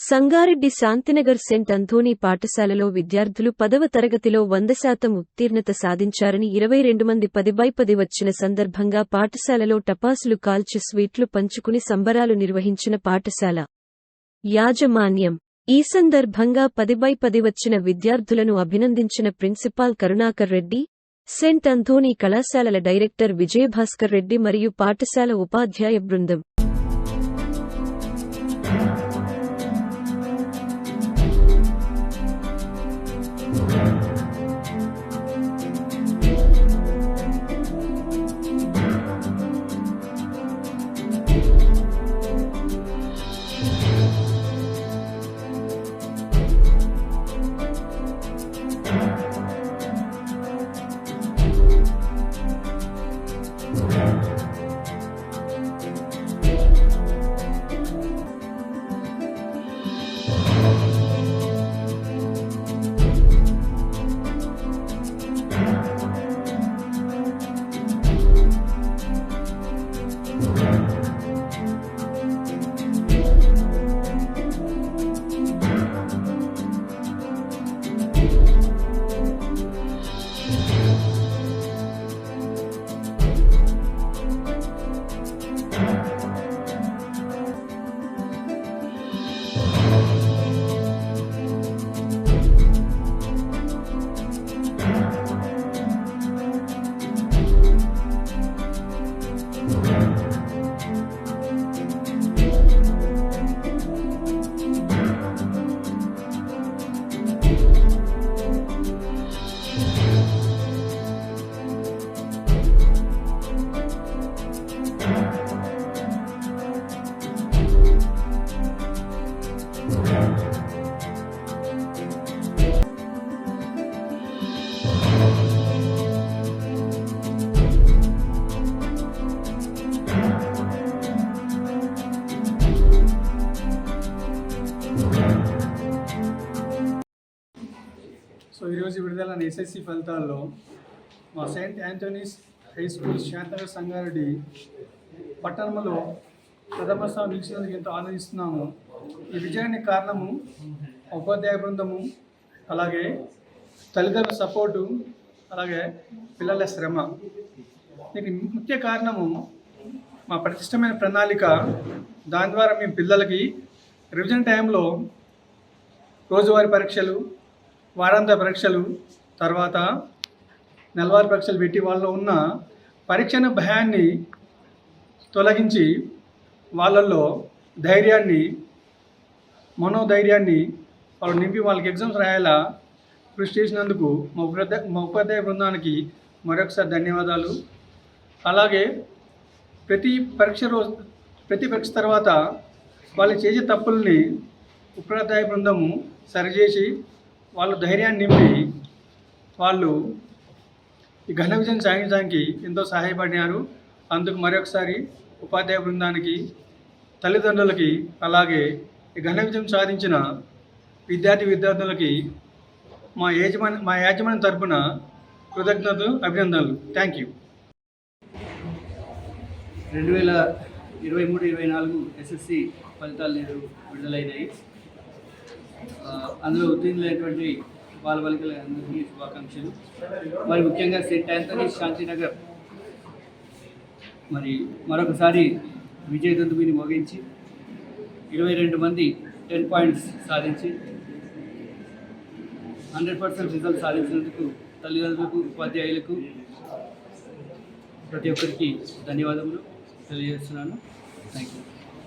Sangareddy Shantinagar cent అంథోనీ పాఠశాలలో విద్యార్థులు 10వ తరగతిలో 100% ఉత్తీర్ణత సాధించారని 22 మంది 10/10 వచ్చిన సందర్భంగా పాఠశాలలో టపాసులు కాల్చి స్వీట్లు పంచుకుని సంబరాలు నిర్వహించిన పాఠశాల యాజమాన్యం. ఈ సందర్భంగా 10/10 వచ్చిన విద్యార్థులను అభినందించిన ప్రిన్సిపాల్ కరుణాకర్ రెడ్డి, సెంట్ అంథోనీ కళాశాలల డైరెక్టర్ విజయభాస్కర్ రెడ్డి మరియు పాఠశాల ఉపాధ్యాయ బృందం. ఈరోజు విడుదలైన ఎస్ఎస్సి ఫలితాల్లో మా Saint Anthony's high school Shantinagar Sangareddy పట్టణంలో ప్రథమ స్థానం నిలిచినందుకు ఎంతో ఆనందిస్తున్నాము. ఈ విజయానికి కారణము ఉపాధ్యాయ బృందము, అలాగే తల్లిదండ్రుల సపోర్టు, అలాగే పిల్లల శ్రమ. దీనికి ముఖ్య కారణము మా ప్రతిష్టమైన ప్రణాళిక. దాని ద్వారా మేము పిల్లలకి రివిజన్ టైంలో రోజువారీ పరీక్షలు, వారాంత పరీక్షలు, తర్వాత నెలవారీ పరీక్షలు పెట్టి వాళ్ళలో ఉన్న పరీక్షణ భయాన్ని తొలగించి వాళ్ళల్లో ధైర్యాన్ని, మనోధైర్యాన్ని వాళ్ళు నింపి వాళ్ళకి ఎగ్జామ్స్ రాయాలా కృషి చేసినందుకు మా ఉపాధ్యాయ బృందానికి మరొకసారి ధన్యవాదాలు. అలాగే ప్రతి పరీక్ష తర్వాత వాళ్ళు చేసే తప్పుల్ని ఉపాధ్యాయ బృందము సరిచేసి వాళ్ళు ధైర్యాన్ని నింపి వాళ్ళు ఈ ఘన విజయం సాధించడానికి ఎంతో సహాయపడినారు. అందుకు మరొకసారి ఉపాధ్యాయ బృందానికి, తల్లిదండ్రులకి, అలాగే ఈ ఘన విజయం సాధించిన విద్యార్థులకి మా యాజమాన్యం తరపున కృతజ్ఞతలు, అభినందనలు. Thank you. 2023-24 ఎస్ఎస్సి ఫలితాలు విడుదలైనాయి. అందులో ఉత్తీర్ణులైనటువంటి బాలబాలికలందరికీ శుభాకాంక్షలు. మరి ముఖ్యంగా సెయింట్ యాంథోనీస్ శాంతినగర్ మరి మరొకసారి విజయదుందుబిని మోగించి 22 మంది 10 పాయింట్స్ సాధించి 100% రిజల్ట్ సాధించినందుకు తల్లిదండ్రులకు, ఉపాధ్యాయులకు ప్రతి ఒక్కరికి ధన్యవాదములు తెలియజేస్తున్నాను. Thank you.